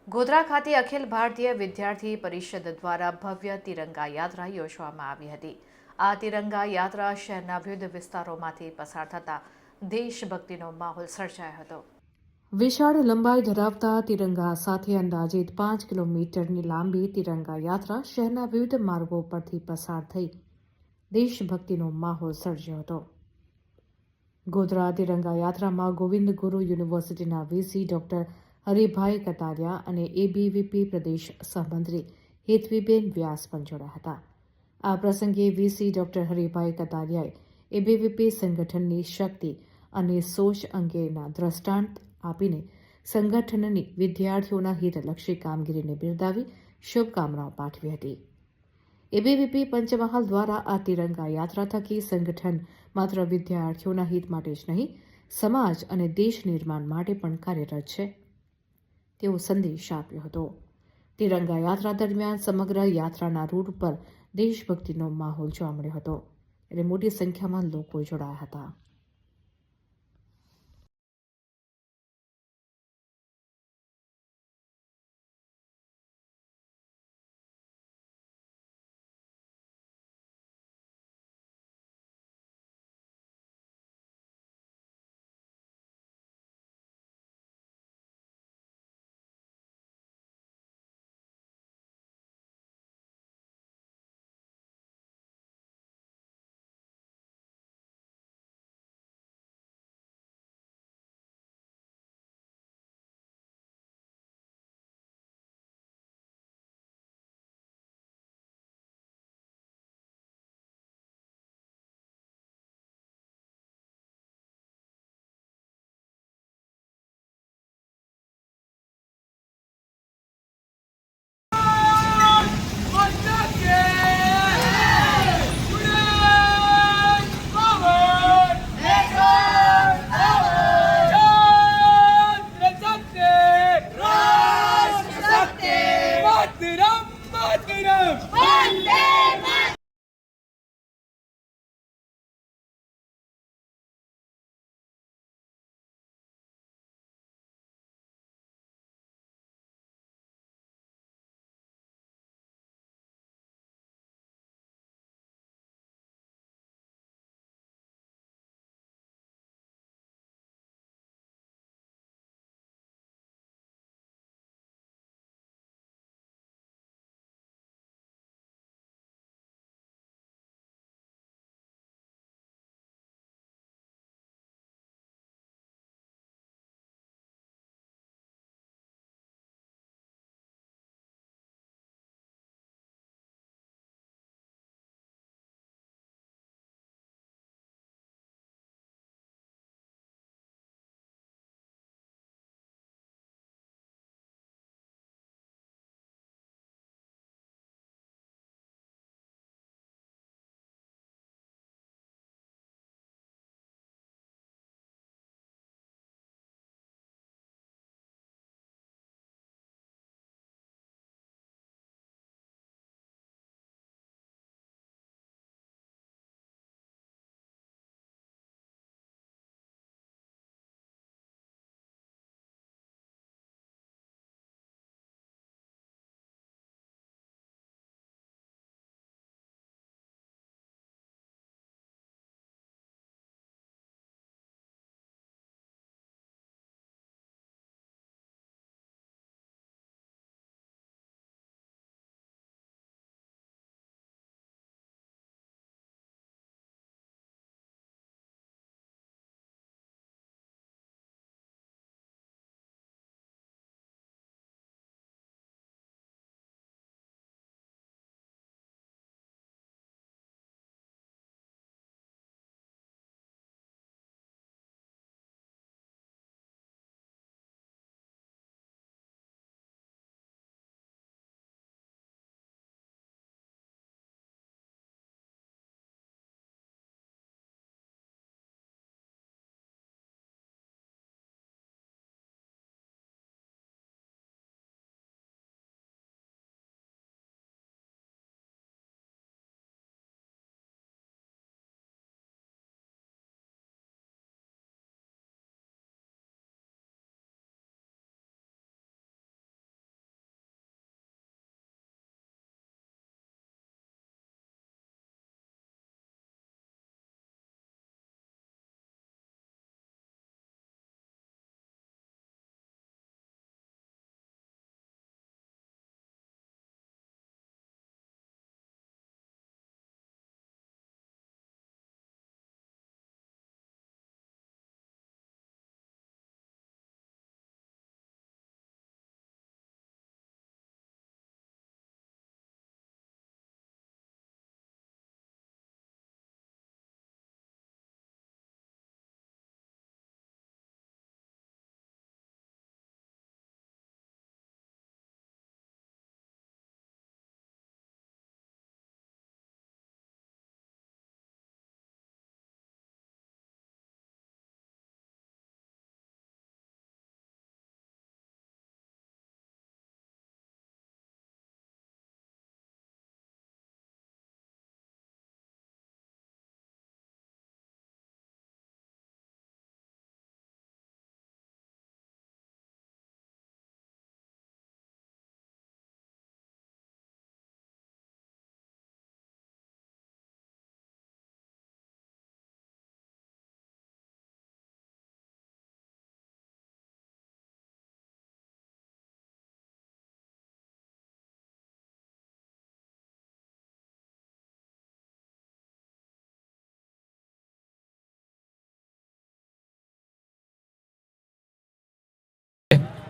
ગોધરા ખાતે અખિલ ભારતીય વિદ્યાર્થી પરિષદ દ્વારા ભવ્ય તિરંગા યાત્રા યોજવામાં આવી હતી. આ તિરંગા યાત્રા શહેરના વિવિધ વિસ્તારોમાંથી પસાર થતા દેશભક્તિનો માહોલ સર્જાયો હતો. વિશાળ લંબાઈ ધરાવતા તિરંગા સાથે અંદાજિત 5 કિલોમીટરની લાંબી તિરંગા યાત્રા શહેરના વિવિધ માર્ગો પરથી પસાર થઈ દેશભક્તિનો માહોલ સર્જ્યો હતો. ગોધરા તિરંગા યાત્રામાં ગોવિંદ ગુરુ યુનિવર્સિટીના વીસી ડોક્ટર હરિભાઈ કતારિયા અને એબીવીપી પ્રદેશ સહમંત્રી હેતવીબેન વ્યાસ પણ જોડાયા હતા. આ પ્રસંગે વીસી ડોક્ટર હરિભાઈ કતારિયાએ એબીવીપી સંગઠનની શક્તિ અને સોચ અંગેના દ્રષ્ટાંત આપીને સંગઠનની વિદ્યાર્થીઓના હિતલક્ષી કામગીરીને બિરદાવી શુભકામનાઓ પાઠવી હતી. એબીવીપી પંચમહાલ દ્વારા આ તિરંગા યાત્રા થકી સંગઠન માત્ર વિદ્યાર્થીઓના હિત માટે જ નહીં, સમાજ અને દેશ નિર્માણ માટે પણ કાર્યરત છે તેવો સંદેશ આપ્યો હતો. તિરંગા યાત્રા દરમિયાન સમગ્ર યાત્રાના રૂટ પર દેશભક્તિનો માહોલ જોવા મળ્યો હતો અને મોટી સંખ્યામાં લોકો જોડાયા હતા.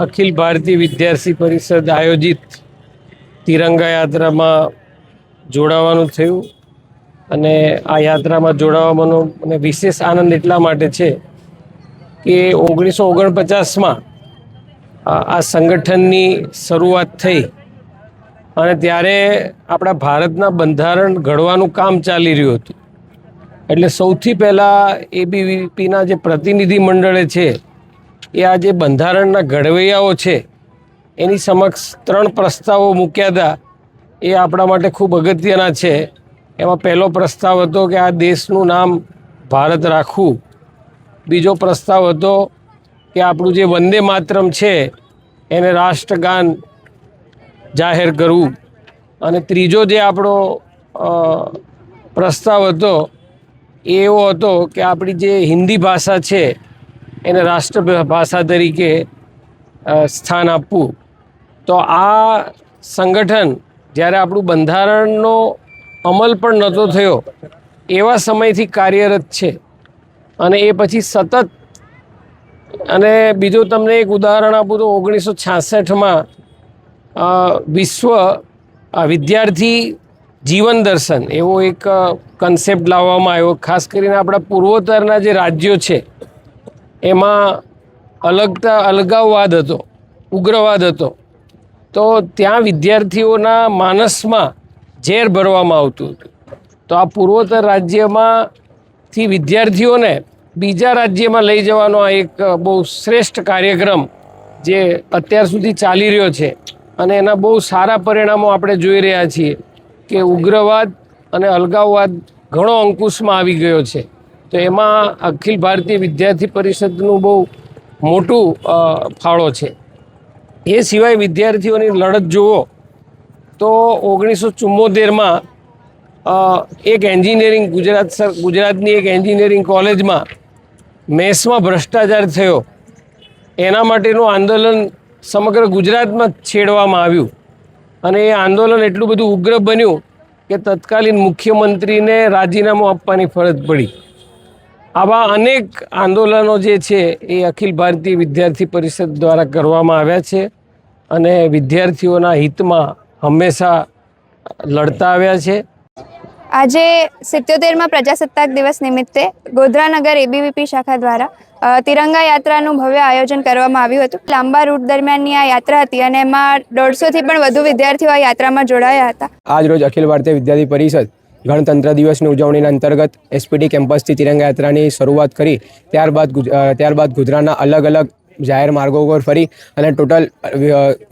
અખિલ ભારતીય વિદ્યાર્થી પરિષદ આયોજિત તિરંગા યાત્રામાં જોડાવાનું થયું અને આ યાત્રામાં જોડાવાનો મને વિશેષ આનંદ એટલા માટે છે કે 1949માં આ સંગઠનની શરૂઆત થઈ અને ત્યારે આપણા ભારતના બંધારણ ઘડવાનું કામ ચાલી રહ્યું હતું. એટલે સૌથી પહેલાં એબીવીપીના જે પ્રતિનિધિ મંડળે છે એ આ જે બંધારણના ઘડવૈયાઓ છે એની સમક્ષ 3 પ્રસ્તાવો મૂક્યા હતા. એ આપણા માટે ખૂબ અગત્યના છે. એમાં પહેલો પ્રસ્તાવ હતો કે આ દેશનું નામ ભારત રાખવું. બીજો પ્રસ્તાવ હતો કે આપણું જે વંદે માતરમ છે એને રાષ્ટ્રગાન જાહેર કરવું. અને ત્રીજો જે આપણો પ્રસ્તાવ હતો એ એવો હતો કે આપણી જે હિન્દી ભાષા છે એને રાષ્ટ્રભાષા તરીકે સ્થાન આપવું. તો આ સંગઠન જ્યારે આપણું બંધારણનો અમલ પણ નહોતો થયો એવા સમયથી કાર્યરત છે અને એ પછી સતત. અને બીજું તમને એક ઉદાહરણ આપું તો 1966માં વિશ્વ વિદ્યાર્થી જીવન દર્શન એવો એક કન્સેપ્ટ લાવવામાં આવ્યો. ખાસ કરીને આપણા પૂર્વોત્તરના જે રાજ્યો છે એમાં અલગાવવાદ હતો, ઉગ્રવાદ હતો. તો ત્યાં વિદ્યાર્થીઓના માનસમાં ઝેર ભરવામાં આવતું હતું. તો આ પૂર્વોત્તર રાજ્યમાંથી વિદ્યાર્થીઓને બીજા રાજ્યમાં લઈ જવાનો આ એક બહુ શ્રેષ્ઠ કાર્યક્રમ જે અત્યાર સુધી ચાલી રહ્યો છે અને એના બહુ સારા પરિણામો આપણે જોઈ રહ્યા છીએ કે ઉગ્રવાદ અને અલગાવવાદ ઘણો અંકુશમાં આવી ગયો છે. તો એમાં અખિલ ભારતીય વિદ્યાર્થી પરિષદનું બહુ મોટું ફાળો છે. એ સિવાય વિદ્યાર્થીઓની લડત જુઓ તો 1974માં એક એન્જિનિયરિંગ ગુજરાતની એક એન્જિનિયરિંગ કોલેજમાં મેથ્સમાં ભ્રષ્ટાચાર થયો. એના માટેનું આંદોલન સમગ્ર ગુજરાતમાં છેડવામાં આવ્યું અને એ આંદોલન એટલું બધું ઉગ્ર બન્યું કે તત્કાલીન મુખ્યમંત્રીને રાજીનામું આપવાની ફરજ પડી. આવા અનેક આંદોલનો જે છે એ અખિલ ભારતીય વિદ્યાર્થી પરિષદ દ્વારા કરવામાં આવ્યા છે અને વિદ્યાર્થીઓના હિતમાં હંમેશા લડતા આવ્યા છે. આજે 77મા પ્રજાસત્તાક દિવસ નિમિત્તે ગોધરાનગર એબીવીપી શાખા દ્વારા તિરંગા યાત્રાનું ભવ્ય આયોજન કરવામાં આવ્યું હતું. લાંબા રૂટ દરમિયાનની આ યાત્રા હતી અને એમાં 150થી પણ વધુ વિદ્યાર્થીઓ આ યાત્રામાં જોડાયા હતા. આજ રોજ અખિલ ભારતીય વિદ્યાર્થી પરિષદ ગણતંત્ર દિવસની ઉજવણીના અંતર્ગત એસપીટી કેમ્પસથી તિરંગા યાત્રાની શરૂઆત કરી ત્યારબાદ ગોધરાના અલગ અલગ જાહેર માર્ગો પર ફરી અને ટોટલ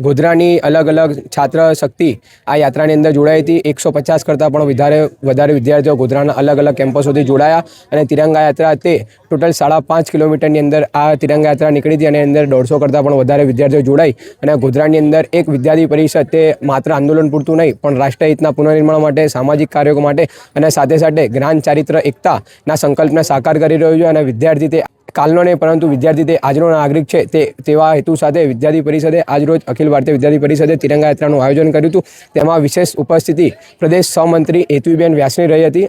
ગોધરાની અલગ અલગ છાત્ર શક્તિ આ યાત્રાની અંદર જોડાઈ હતી. 150 કરતાં પણ વધારે વિદ્યાર્થીઓ ગોધરાના અલગ અલગ કેમ્પસોથી જોડાયા અને તિરંગા યાત્રા તે ટોટલ 5.5 કિલોમીટરની અંદર આ તિરંગા યાત્રા નીકળી હતી અને અંદર 150 કરતાં પણ વધારે વિદ્યાર્થીઓ જોડાઈ અને ગોધરાની અંદર એક વિદ્યાર્થી પરિષદ તે માત્ર આંદોલન પૂરતું નહીં પણ રાષ્ટ્રહિતના પુનર્નિર્માણ માટે, સામાજિક કાર્યો માટે અને સાથે સાથે જ્ઞાન ચારિત્ર એકતાના સંકલ્પને સાકાર કરી રહ્યું છે. અને વિદ્યાર્થી તે કાલનો નહીં પરંતુ વિદ્યાર્થી તે આજનો નાગરિક છે તેવા હેતુ સાથે વિદ્યાર્થી પરિષદે આજરોજ અખિલ ભારતીય વિદ્યાર્થી પરિષદે તિરંગા યાત્રાનું આયોજન કર્યું હતું. તેમાં વિશેષ ઉપસ્થિતિ પ્રદેશ સહમંત્રી હેતુબેન વ્યાસની રહી હતી.